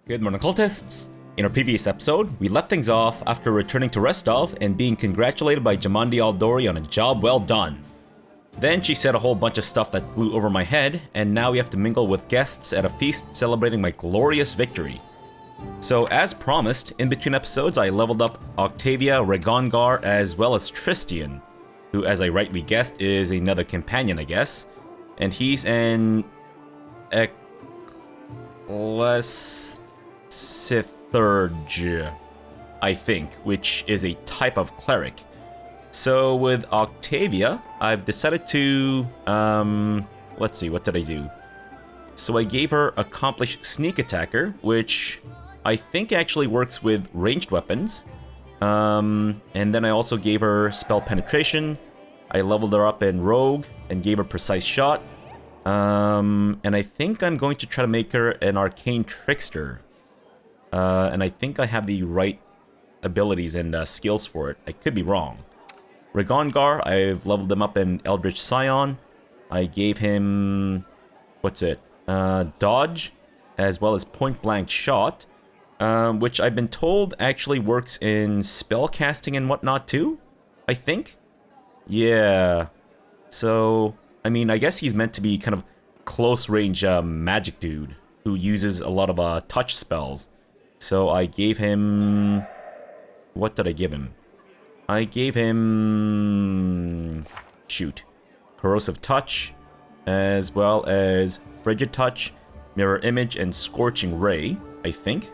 Good morning, cultists! In our previous episode, we left things off after returning to Restov and being congratulated by Jamandi Aldori on a job well done. Then she said a whole bunch of stuff that flew over my head, and now we have to mingle with guests at a feast celebrating my glorious victory. So as promised, in between episodes I leveled up Octavia, Regongar, as well as Tristian, who, as I rightly guessed, is another companion, I guess. And he's an Ecclesithurge, I think, which is a type of cleric. So with Octavia, I've decided to, let's see, what did I do? So I gave her Accomplished Sneak Attacker, which I think actually works with ranged weapons. And then I also gave her Spell Penetration. I leveled her up in Rogue and gave her Precise Shot. And I think I'm going to try to make her an Arcane Trickster. And I think I have the right abilities and skills for it. I could be wrong. Regongar, I've leveled him up in Eldritch Scion. I gave him... what's it? Dodge, as well as Point Blank Shot. Which I've been told actually works in spellcasting and whatnot too, I think? Yeah. So, I mean, I guess he's meant to be kind of close-range magic dude who uses a lot of touch spells. So I gave him... what did I give him? I gave him... shoot. Corrosive Touch, as well as Frigid Touch, Mirror Image, and Scorching Ray, I think.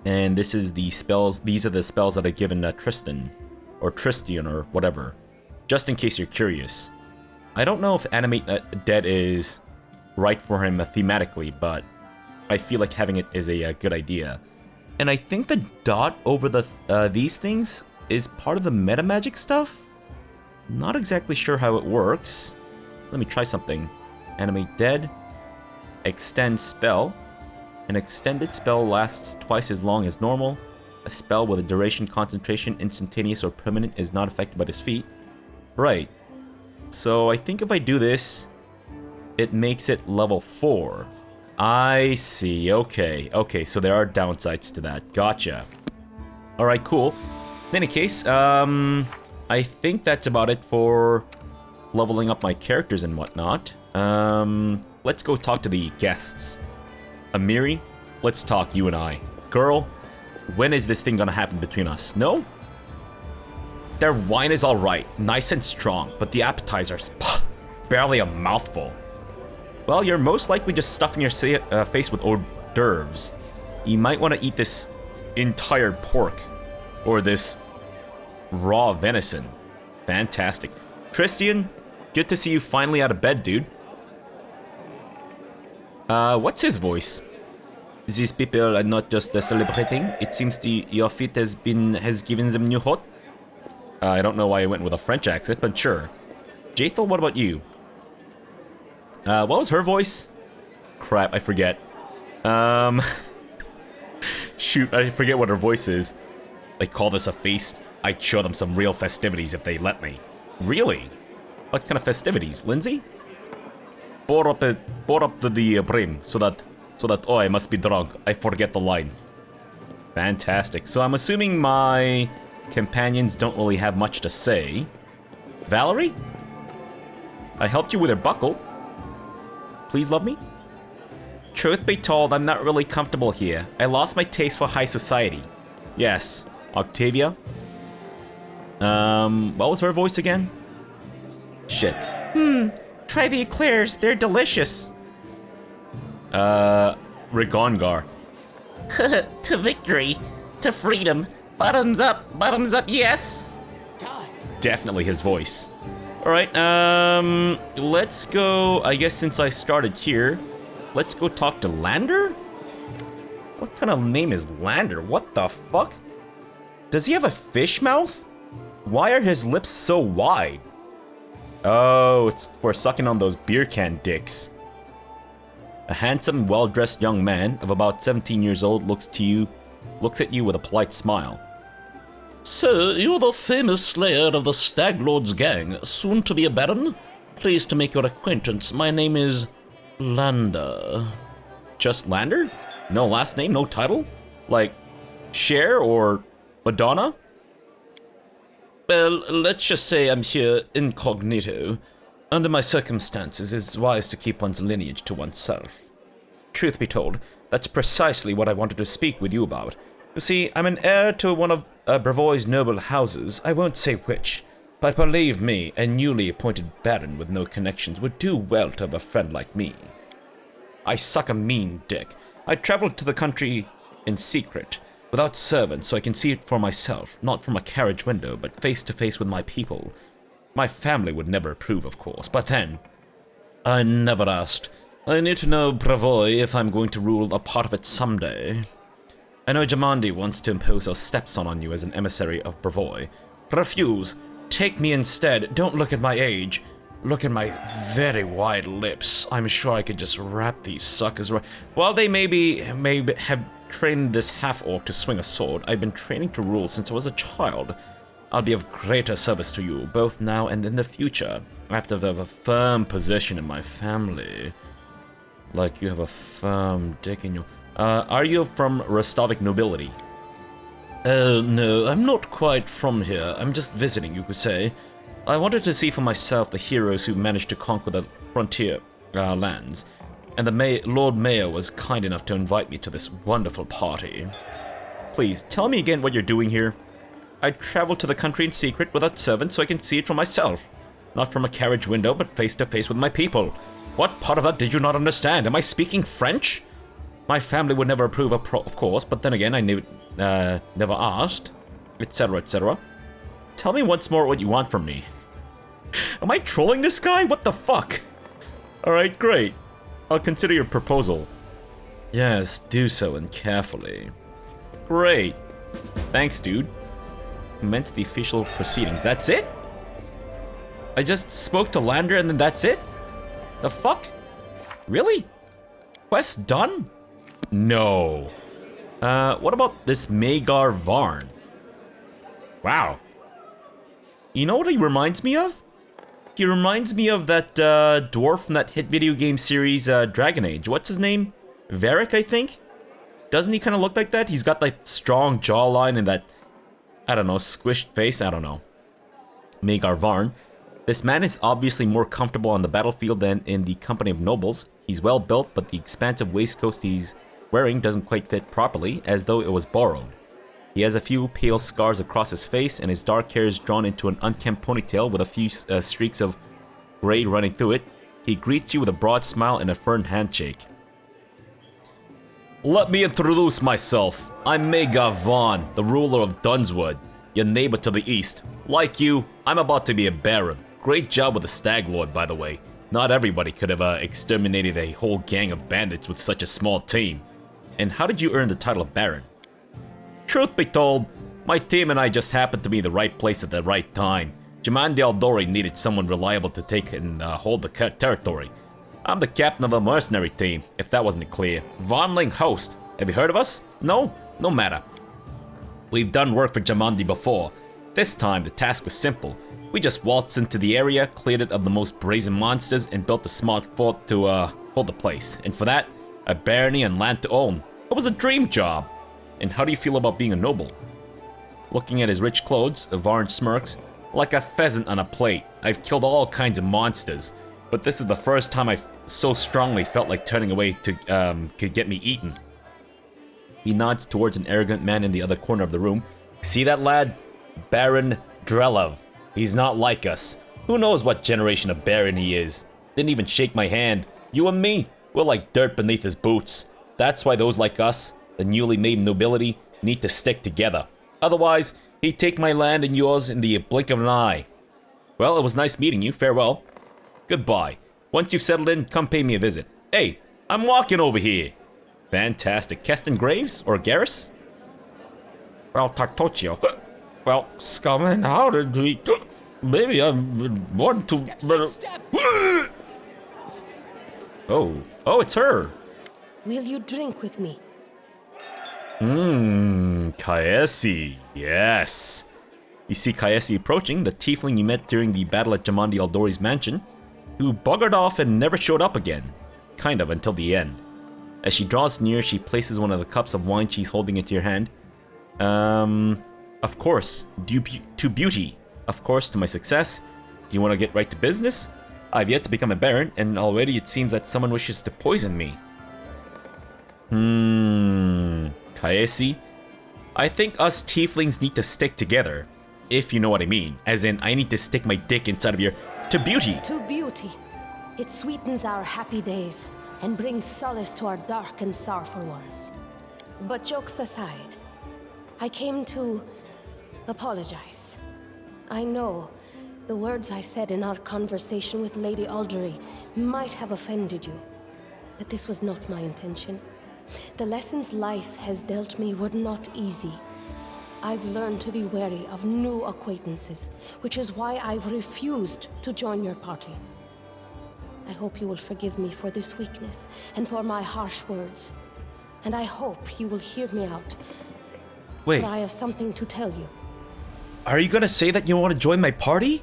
And this is the spells. These are the spells that I've given Tristan, or Tristian, or whatever. Just in case you're curious. I don't know if Animate Dead is right for him thematically, but I feel like having it is a good idea. And I think the dot over the these things is part of the meta magic stuff. Not exactly sure how it works. Let me try something. Animate Dead. Extend Spell. An extended spell lasts twice as long as normal. A spell with a duration, concentration, instantaneous, or permanent is not affected by this feat. Right. So I think if I do this, it makes it level 4. I see. Okay. Okay, so there are downsides to that. Gotcha. Alright, cool. In any case, I think that's about it for leveling up my characters and whatnot. Let's go talk to the guests. Amiri, let's talk, you and I. Girl, when is this thing gonna happen between us? No? Their wine is alright, nice and strong, but the appetizers, barely a mouthful. Well, you're most likely just stuffing your face with hors d'oeuvres. You might want to eat this entire pork, or this raw venison. Fantastic. Tristian, good to see you finally out of bed, dude. What's his voice? These people are not just celebrating. It seems your feet has given them new hope. I don't know why I went with a French accent, but sure. Jaethel, what about you? What was her voice? Crap, I forget. Shoot, I forget what her voice is. They call this a feast. I'd show them some real festivities if they let me. Really? What kind of festivities, Lindsay? Pour up the brim, so that, oh, I must be drunk. I forget the line. Fantastic. So I'm assuming my companions don't really have much to say. Valerie? I helped you with your buckle. Please love me? Truth be told, I'm not really comfortable here. I lost my taste for high society. Yes. Octavia? What was her voice again? Shit. Try the eclairs, they're delicious. Regongar. To victory, to freedom, bottoms up, yes. Definitely his voice. Alright, let's go, I guess since I started here, let's go talk to Lander? What kind of name is Lander? What the fuck? Does he have a fish mouth? Why are his lips so wide? Oh, it's for sucking on those beer can dicks. A handsome, well-dressed young man of about 17 years old looks at you with a polite smile. So, you're the famous slayer of the Stag Lord's gang, soon to be a baron? Pleased to make your acquaintance. My name is Lander. Just Lander? No last name, no title? Like, Cher or Madonna? Well, let's just say I'm here incognito. Under my circumstances, it's wise to keep one's lineage to oneself. Truth be told, that's precisely what I wanted to speak with you about. You see, I'm an heir to one of Brevoy's noble houses, I won't say which, but believe me, a newly appointed baron with no connections would do well to have a friend like me. I suck a mean dick. I traveled to the country in secret, without servants, so I can see it for myself, not from a carriage window, but face to face with my people. My family would never approve, of course, but then... I never asked. I need to know Brevoy if I'm going to rule a part of it someday. I know Jamandi wants to impose her stepson on you as an emissary of Brevoy. Refuse. Take me instead. Don't look at my age. Look at my very wide lips. I'm sure I could just wrap these suckers right. While they may have trained this half-orc to swing a sword, I've been training to rule since I was a child. I'll be of greater service to you, both now and in the future. I have to have a firm position in my family. Like you have a firm dick in your... are you from Rostovic nobility? No, I'm not quite from here. I'm just visiting, you could say. I wanted to see for myself the heroes who managed to conquer the frontier lands, and the Lord Mayor was kind enough to invite me to this wonderful party. Please, tell me again what you're doing here. I traveled to the country in secret without servants so I can see it for myself. Not from a carriage window, but face to face with my people. What part of that did you not understand? Am I speaking French? My family would never approve, of course, but then again, I never asked, etc., etc. Tell me once more what you want from me. Am I trolling this guy? What the fuck? Alright, great. I'll consider your proposal. Yes, do so, and carefully. Great. Thanks, dude. Commence the official proceedings. That's it? I just spoke to Lander and then that's it? The fuck? Really? Quest done? No. What about this Magar Varn? Wow. You know what he reminds me of? He reminds me of that dwarf from that hit video game series Dragon Age. What's his name? Varric, I think? Doesn't he kind of look like that? He's got like strong jawline and that, I don't know, squished face? I don't know. Magar Varn. This man is obviously more comfortable on the battlefield than in the company of nobles. He's well built, but the expansive waistcoat he's wearing doesn't quite fit properly, as though it was borrowed. He has a few pale scars across his face, and his dark hair is drawn into an unkempt ponytail with a few streaks of gray running through it. He greets you with a broad smile and a firm handshake. Let me introduce myself. I'm Magar Vaughn, the ruler of Dunswood, your neighbor to the east. Like you, I'm about to be a baron. Great job with the Stag Lord, by the way. Not everybody could have exterminated a whole gang of bandits with such a small team. And how did you earn the title of baron? Truth be told, my team and I just happened to be in the right place at the right time. Jamandi Aldori needed someone reliable to take and hold the territory. I'm the captain of a mercenary team, if that wasn't clear. Vonling Host. Have you heard of us? No? No matter. We've done work for Jamandi before. This time, the task was simple. We just waltzed into the area, cleared it of the most brazen monsters, and built a smart fort to hold the place. And for that, a barony and land to own. It was a dream job. And how do you feel about being a noble? Looking at his rich clothes, Varn smirks. Like a pheasant on a plate. I've killed all kinds of monsters, but this is the first time I've so strongly felt like turning away to could get me eaten. He nods towards an arrogant man in the other corner of the room. See that lad? Baron Drelov. He's not like us. Who knows what generation of baron he is? Didn't even shake my hand. You and me, we're like dirt beneath his boots. That's why those like us, the newly made nobility, need to stick together. Otherwise, he'd take my land and yours in the blink of an eye. Well, it was nice meeting you. Farewell. Goodbye. Once you've settled in, come pay me a visit. Hey, I'm walking over here. Fantastic. Keston Graves or Garrus? Well, Tartoccio. Well, Scumman, how did we... Maybe I want to... Oh, it's her. Will you drink with me? Kaesi, yes. You see Kaesi approaching, the tiefling you met during the battle at Jamandi Aldori's mansion, who buggered off and never showed up again. Kind of, until the end. As she draws near, she places one of the cups of wine she's holding into your hand. Of course, to beauty. Of course, to my success. Do you want to get right to business? I've yet to become a baron, and already it seems that someone wishes to poison me. Kaesi? I think us tieflings need to stick together. If you know what I mean. As in, I need to stick my dick inside of your... To beauty! To beauty. It sweetens our happy days and brings solace to our dark and sorrowful ones. But jokes aside, I came to apologize. I know the words I said in our conversation with Lady Aldery might have offended you, but this was not my intention. The lessons life has dealt me were not easy. I've learned to be wary of new acquaintances, which is why I've refused to join your party. I hope you will forgive me for this weakness and for my harsh words. And I hope you will hear me out. Wait. For I have something to tell you. Are you gonna say that you want to join my party?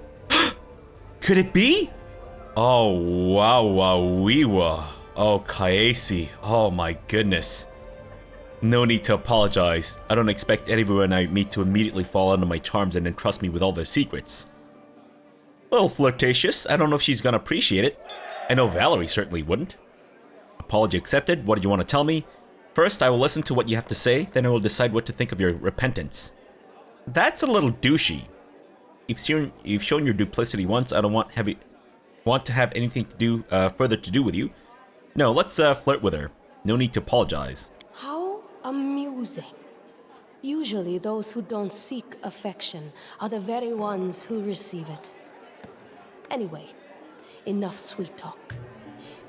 Could it be? Oh, wow. Oh, Kaesi. Oh my goodness. No need to apologize. I don't expect everyone I meet to immediately fall under my charms and entrust me with all their secrets. A little flirtatious. I don't know if she's gonna appreciate it. I know Valerie certainly wouldn't. Apology accepted. What do you want to tell me? First, I will listen to what you have to say, then I will decide what to think of your repentance. That's a little douchey. You've shown your duplicity once. I don't want to have anything to do further to do with you. No, let's flirt with her. No need to apologize. How amusing. Usually those who don't seek affection are the very ones who receive it. Anyway, enough sweet talk.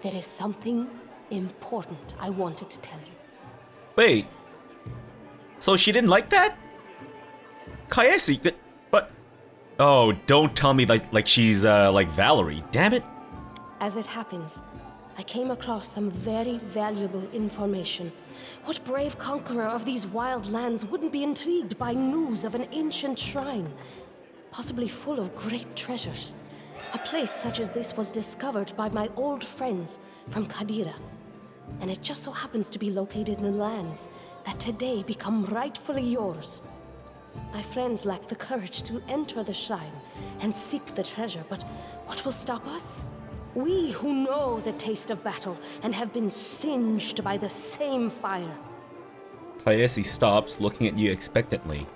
There is something important I wanted to tell you. Wait. So she didn't like that? Kaesi, but... Oh, don't tell me like she's like Valerie. Damn it. As it happens, I came across some very valuable information. What brave conqueror of these wild lands wouldn't be intrigued by news of an ancient shrine, possibly full of great treasures? A place such as this was discovered by my old friends from Kadira, and it just so happens to be located in the lands that today become rightfully yours. My friends lack the courage to enter the shrine and seek the treasure, but what will stop us? We who know the taste of battle and have been singed by the same fire. Kaesi stops, looking at you expectantly.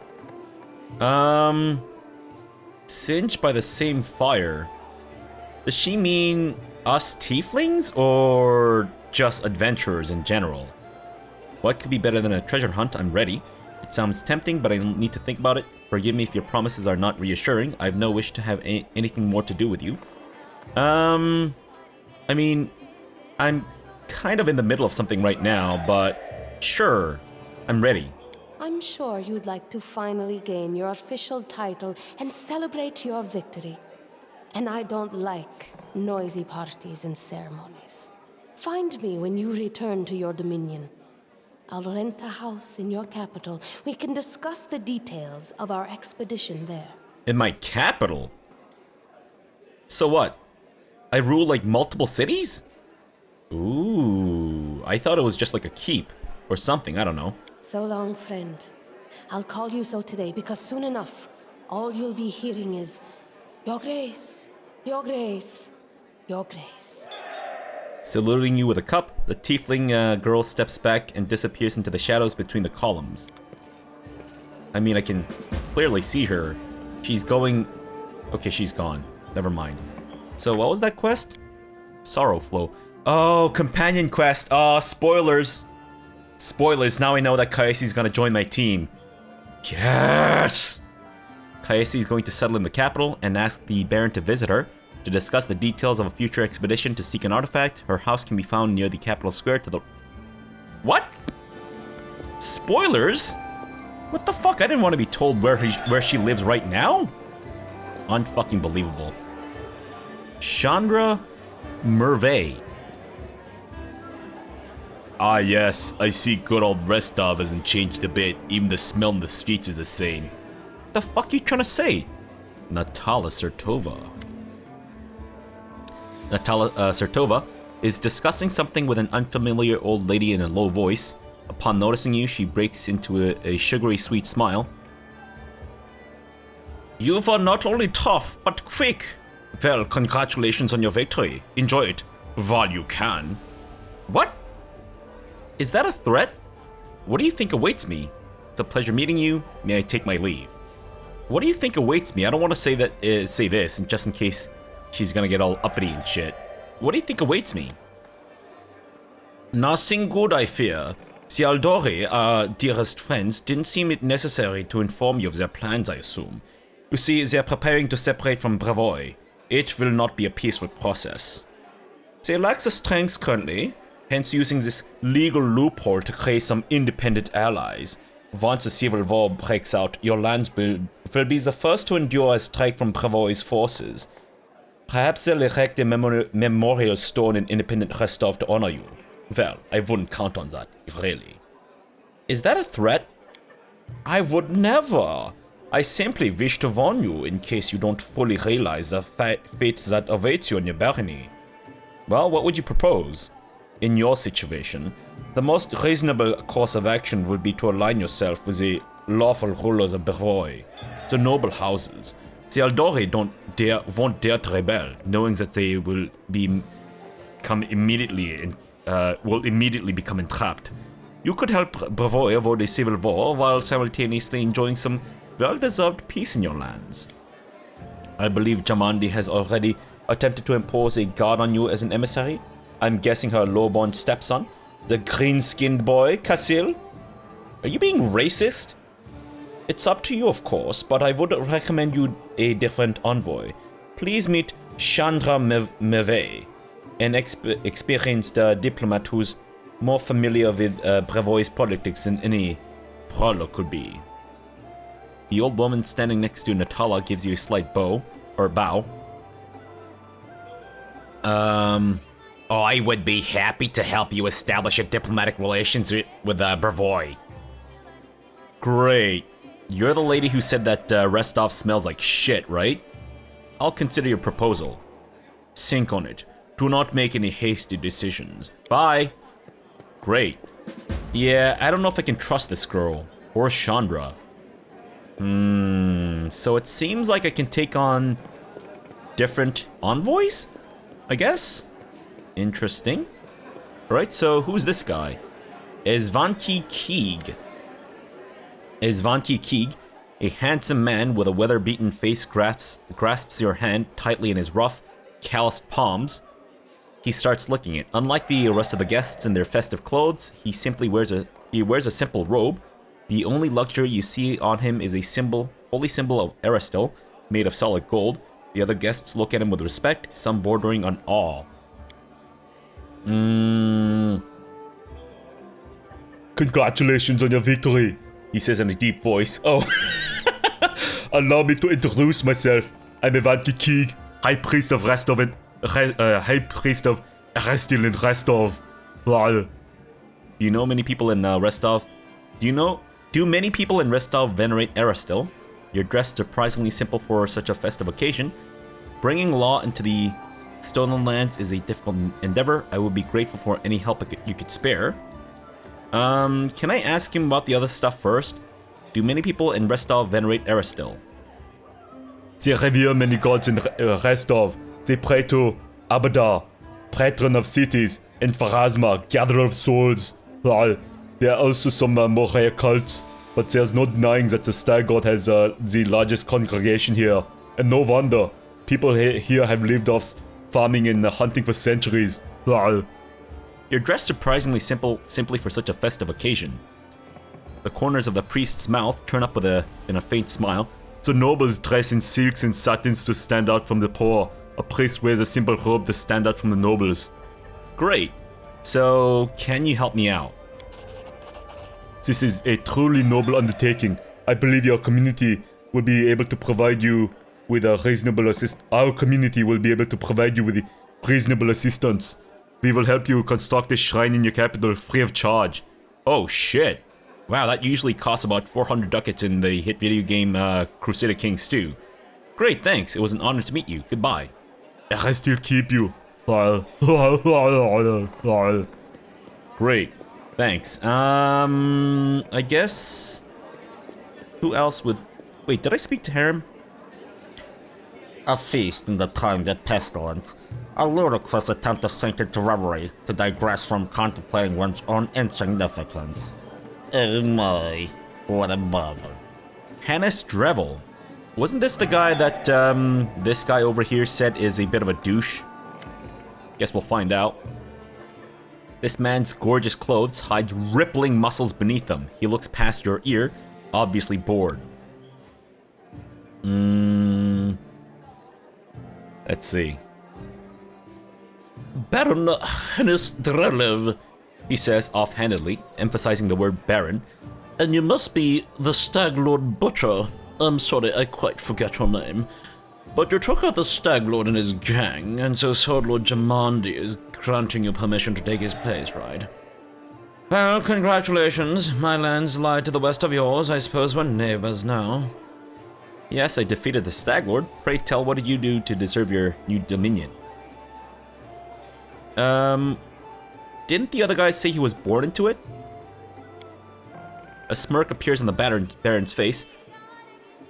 Singed by the same fire? Does she mean us tieflings, or just adventurers in general? What could be better than a treasure hunt? I'm ready. It sounds tempting, but I need to think about it. Forgive me if your promises are not reassuring. I have no wish to have anything more to do with you. I mean, I'm kind of in the middle of something right now, but sure, I'm ready. I'm sure you'd like to finally gain your official title and celebrate your victory. And I don't like noisy parties and ceremonies. Find me when you return to your dominion. I'll rent a house in your capital. We can discuss the details of our expedition there. In my capital? So what? I rule like multiple cities? Ooh, I thought it was just like a keep or something, I don't know. So long, friend. I'll call you so today because soon enough, all you'll be hearing is, Your Grace, Your Grace, Your Grace. Saluting you with a cup, the tiefling girl steps back and disappears into the shadows between the columns. I mean, I can clearly see her. She's going... Okay, she's gone. Never mind. So what was that quest? Sorrowflow. Oh, companion quest. Oh, spoilers. Spoilers, now I know that Kaesi's gonna join my team. Yes! Kaesi is going to settle in the capital and ask the Baron to visit her to discuss the details of a future expedition to seek an artifact. Her house can be found near the capital square to the... What? Spoilers? What the fuck? I didn't want to be told where she lives right now? Unfucking believable. Chandra Merveille. Ah yes, I see good old Restov hasn't changed a bit. Even the smell in the streets is the same. The fuck you trying to say? Natala Sertova. Natala Sertova, is discussing something with an unfamiliar old lady in a low voice. Upon noticing you, she breaks into a sugary sweet smile. You were not only tough, but quick. Well, congratulations on your victory. Enjoy it while you can. What? Is that a threat? What do you think awaits me? It's a pleasure meeting you. May I take my leave? What do you think awaits me? I don't want to say that. Say this, just in case she's gonna get all uppity and shit. What do you think awaits me? Nothing good, I fear. The Aldori, our dearest friends, didn't seem it necessary to inform you of their plans, I assume. You see, they are preparing to separate from Bravoy. It will not be a peaceful process. They lack the strength currently, hence using this legal loophole to create some independent allies. Once a civil war breaks out, your lands will be the first to endure a strike from Bravoy's forces. Perhaps they'll erect a memorial stone in independent Rostov to honor you. Well, I wouldn't count on that, if really. Is that a threat? I would never. I simply wish to warn you in case you don't fully realize the fate that awaits you in your barony. Well, what would you propose? In your situation, the most reasonable course of action would be to align yourself with the lawful rulers of Bravoy, the noble houses. The Aldori won't dare to rebel, knowing that they will immediately become entrapped. You could help Bravoy avoid a civil war while simultaneously enjoying some well-deserved peace in your lands. I believe Jamandi has already attempted to impose a guard on you as an emissary. I'm guessing her low-born stepson, the green-skinned boy, Kasil. Are you being racist? It's up to you, of course, but I would recommend you a different envoy. Please meet Chandra Meve, an experienced diplomat who's more familiar with Bravoy's politics than any prowler could be. The old woman standing next to Natala gives you a slight bow. I would be happy to help you establish a diplomatic relations with Bravoy. Great. You're the lady who said that Rostov smells like shit, right? I'll consider your proposal. Think on it. Do not make any hasty decisions. Bye. Great. Yeah, I don't know if I can trust this girl. Or Chandra. So it seems like I can take on different envoys? I guess? Interesting. Alright, so who's this guy? Esvanki Keeg. Esvanki Keeg, a handsome man with a weather-beaten face, grasps your hand tightly in his rough, calloused palms. He starts licking it. Unlike the rest of the guests in their festive clothes, he wears a simple robe. The only luxury you see on him is a holy symbol of Aristil, made of solid gold. The other guests look at him with respect, some bordering on awe. Congratulations on your victory, he says in a deep voice. Oh, allow me to introduce myself. I'm Evanki Keeg, High Priest of Rostov and High Priest of Aristil in Rostov. Do you know many people in Rostov? Do many people in Rostov venerate Aristil? You're dressed surprisingly simple for such a festive occasion. Bringing law into the Stolen Lands is a difficult endeavor. I would be grateful for any help you could spare. Can I ask him about the other stuff first? Do many people in Rostov venerate Aristil? They revere many gods in Rostov. They pray to Abada, patron of cities, and Pharasma, gatherer of souls. There are also some more rare cults, but there's no denying that the Star God has the largest congregation here. And no wonder, people here have lived off farming and hunting for centuries. You're dressed surprisingly simply for such a festive occasion. The corners of the priest's mouth turn up in a faint smile. The nobles dress in silks and satins to stand out from the poor. A priest wears a simple robe to stand out from the nobles. Great. So, can you help me out? This is a truly noble undertaking. I believe your community will be able to provide you with a reasonable Our community will be able to provide you with reasonable assistance. We will help you construct a shrine in your capital free of charge. Oh shit. Wow, that usually costs about 400 ducats in the hit video game Crusader Kings 2. Great, thanks. It was an honor to meet you. Goodbye. I still keep you. Great. Thanks. I guess... Who else would... Wait, did I speak to Harem? A feast in the time of pestilence. A ludicrous attempt to sink into reverie, to digress from contemplating one's own insignificance. Oh my, what a bother. Hannes Drevel. Wasn't this the guy that, this guy over here said is a bit of a douche? Guess we'll find out. This man's gorgeous clothes hides rippling muscles beneath them. He looks past your ear, obviously bored. Let's see. Baron Hannes Drelev, He says offhandedly, emphasizing the word Baron. and you must be the Stag Lord Butcher. I'm sorry, I quite forget your name. But you took out the Stag Lord and his gang, and so Sword Lord Jamandi is granting you permission to take his place, right? Well, congratulations. My lands lie to the west of yours. I suppose we're neighbors now. Yes, I defeated the Stag Lord. Pray tell, what did you do to deserve your new dominion? Didn't the other guy say he was born into it? A smirk appears on the Baron's face.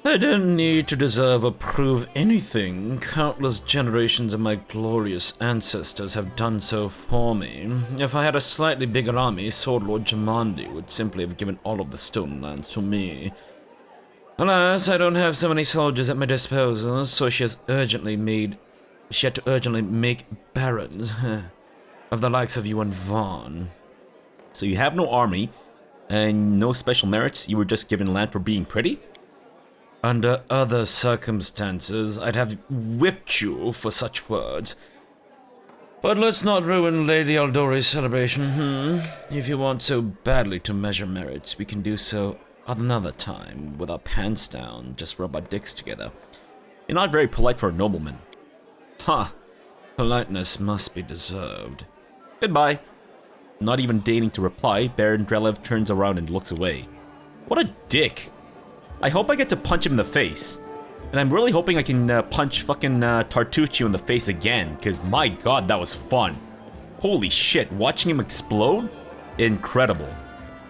I didn't need to deserve or prove anything. Countless generations of my glorious ancestors have done so for me. If I had a slightly bigger army, Sword Lord Jamandi would simply have given all of the Stone Lands to me. Alas, I don't have so many soldiers at my disposal, so she had to urgently make barons of the likes of you and Vaughn. So you have no army, and no special merits, you were just given land for being pretty? Under other circumstances, I'd have whipped you for such words. But let's not ruin Lady Aldori's celebration, If you want so badly to measure merits, we can do so another time, with our pants down, just rub our dicks together. You're not very polite for a nobleman. Ha! Politeness must be deserved. Goodbye. Not even deigning to reply, Baron Drelev turns around and looks away. What a dick. I hope I get to punch him in the face. And I'm really hoping I can punch fucking Tartuccio in the face again, because my god, that was fun. Holy shit, watching him explode? Incredible.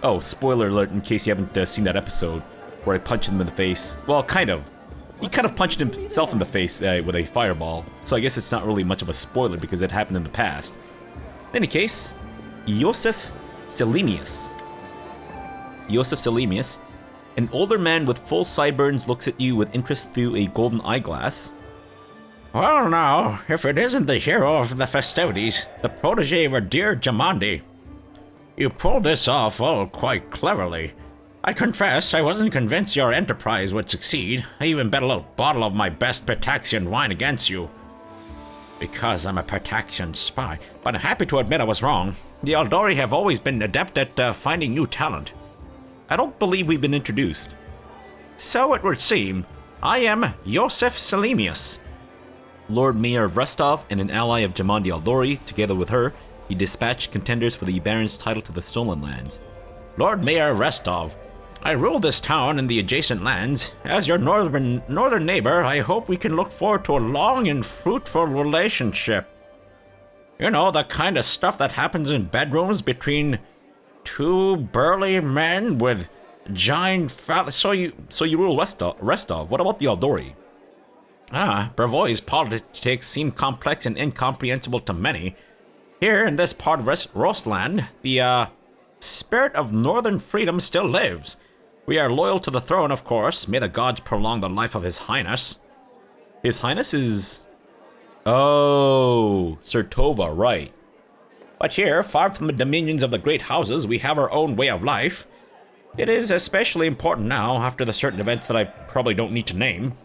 Oh, spoiler alert in case you haven't seen that episode where I punched him in the face. Well, kind of. He kind of punched himself in the face with a fireball, so I guess it's not really much of a spoiler because it happened in the past. In any case, Iosif Selimius. Iosif Selimius, an older man with full sideburns, looks at you with interest through a golden eyeglass. Well now, if it isn't the hero of the festivities, the protege of our dear Jamandi. You pulled this off all quite cleverly. I confess I wasn't convinced your enterprise would succeed. I even bet a little bottle of my best Petaxian wine against you. Because I'm a Petaxian spy, but I'm happy to admit I was wrong. The Aldori have always been adept at finding new talent. I don't believe we've been introduced. So it would seem. I am Iosif Selimius. Lord Mayor of Rostov and an ally of Jamandi Aldori, together with her, he dispatched contenders for the Baron's title to the Stolen Lands. Lord Mayor of Rostov, I rule this town and the adjacent lands. As your northern neighbor, I hope we can look forward to a long and fruitful relationship. You know, the kind of stuff that happens in bedrooms between two burly men with giant So you rule Rostov. What about the Aldori? Bravoy's politics seem complex and incomprehensible to many. Here in this part of Rostland, the spirit of northern freedom still lives. We are loyal to the throne, of course. May the gods prolong the life of His Highness. His Highness is... Oh, Sertova, right. But here, far from the dominions of the great houses, we have our own way of life. It is especially important now, after the certain events that I probably don't need to name.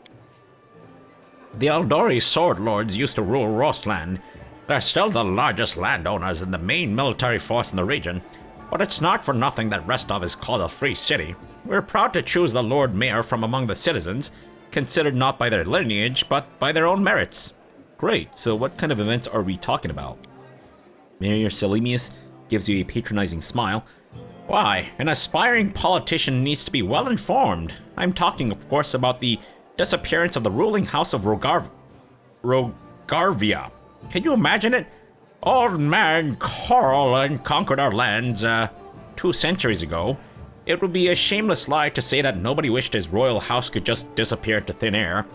The Aldori sword lords used to rule Rostland. They're still the largest landowners and the main military force in the region, but it's not for nothing that Rostov is called a free city. We're proud to choose the Lord Mayor from among the citizens, considered not by their lineage, but by their own merits. Great, so what kind of events are we talking about? Mayor Selimius gives you a patronizing smile. Why, an aspiring politician needs to be well informed. I'm talking, of course, about the disappearance of the ruling house of Rogarvia. Can you imagine it? Old man Carl conquered our lands 2 centuries ago. It would be a shameless lie to say that nobody wished his royal house could just disappear into thin air.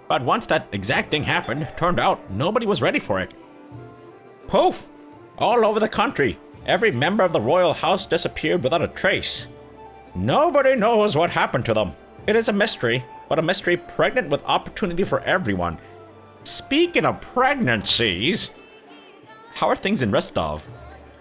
But once that exact thing happened, turned out nobody was ready for it. Poof! All over the country, every member of the royal house disappeared without a trace. Nobody knows what happened to them. It is a mystery, but a mystery pregnant with opportunity for everyone. Speaking of pregnancies, How are things in Rostov?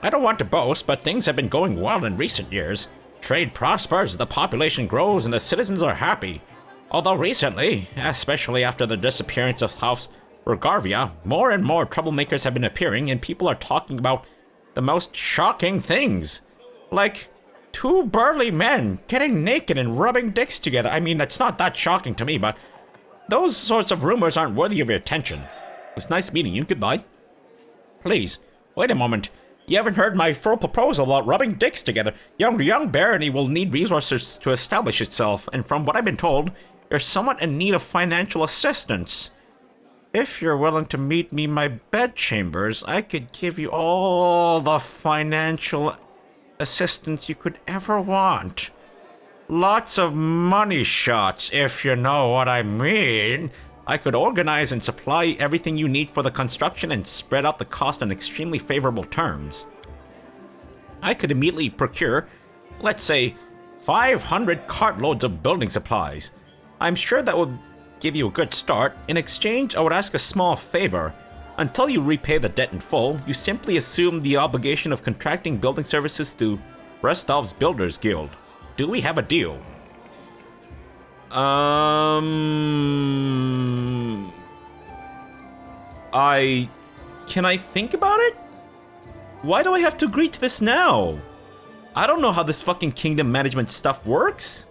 I don't want to boast, but things have been going well in recent years. Trade prospers, the population grows, and the citizens are happy. Although recently, especially after the disappearance of House Rogarvia, more and more troublemakers have been appearing, and people are talking about the most shocking things. Like 2 burly men getting naked and rubbing dicks together. I mean, that's not that shocking to me, but those sorts of rumors aren't worthy of your attention. It was nice meeting you. Goodbye. Please, wait a moment. You haven't heard my full proposal about rubbing dicks together. Young barony will need resources to establish itself, and from what I've been told, you're somewhat in need of financial assistance. If you're willing to meet me in my bedchambers, I could give you all the financial assistance you could ever want. Lots of money shots, if you know what I mean. I could organize and supply everything you need for the construction and spread out the cost on extremely favorable terms. I could immediately procure, let's say, 500 cartloads of building supplies. I'm sure that would give you a good start. In exchange, I would ask a small favor. Until you repay the debt in full, you simply assume the obligation of contracting building services to Restov's Builders Guild. Do we have a deal? Can I think about it? Why do I have to agree to this now? I don't know how this fucking kingdom management stuff works.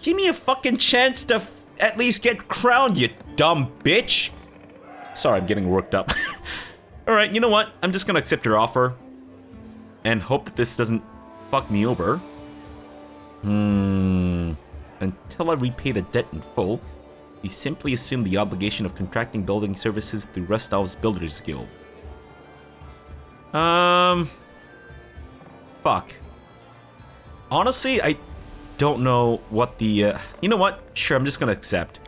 Give me a fucking chance to at least get crowned, you dumb bitch. Sorry, I'm getting worked up. Alright, you know what? I'm just gonna accept your offer. And hope that this doesn't fuck me over. Until I repay the debt in full, you simply assume the obligation of contracting building services through Restov's Builders Guild. Fuck. Honestly, I don't know what the, you know what? Sure, I'm just gonna accept.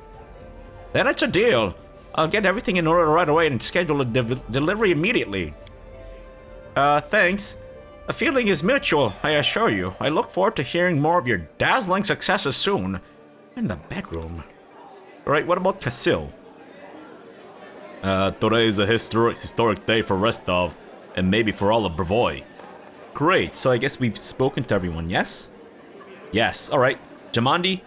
Then it's a deal. I'll get everything in order right away and schedule a delivery immediately. Thanks. The feeling is mutual, I assure you. I look forward to hearing more of your dazzling successes soon. In the bedroom. Alright, what about Kasil? Today is a historic day for Rostov, and maybe for all of Bravoy. Great, so I guess we've spoken to everyone, yes? Yes, alright. Jamandi,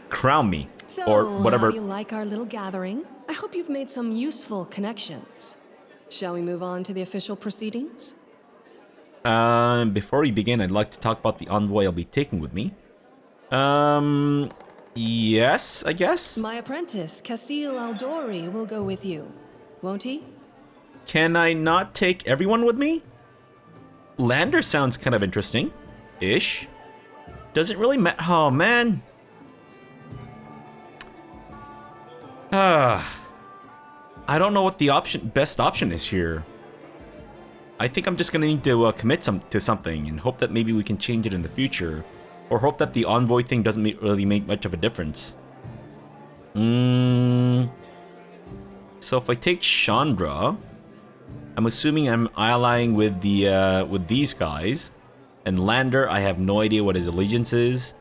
crown me. So, or whatever. how do you like our little gathering? I hope you've made some useful connections. Shall we move on to the official proceedings? Before we begin, I'd like to talk about the envoy I'll be taking with me. Yes, I guess? My apprentice, Kasil Aldori, will go with you, won't he? Can I not take everyone with me? Lander sounds kind of interesting. Ish. Does it really matter? Oh, man. I don't know what the best option is here. I think I'm just gonna need to commit to something and hope that maybe we can change it in the future. Or hope that the envoy thing doesn't really make much of a difference. So if I take Chandra, I'm assuming I'm allying with with these guys. And Lander, I have no idea what his allegiance is.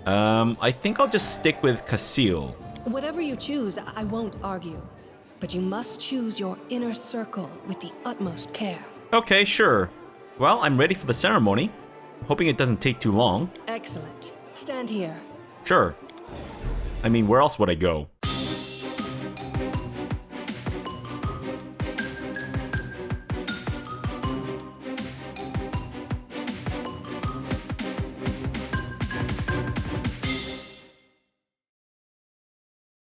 I think I'll just stick with Kasil. Whatever you choose, I won't argue. But you must choose your inner circle with the utmost care. Okay, sure. Well, I'm ready for the ceremony. Hoping it doesn't take too long. Excellent. Stand here. Sure. I mean, where else would I go?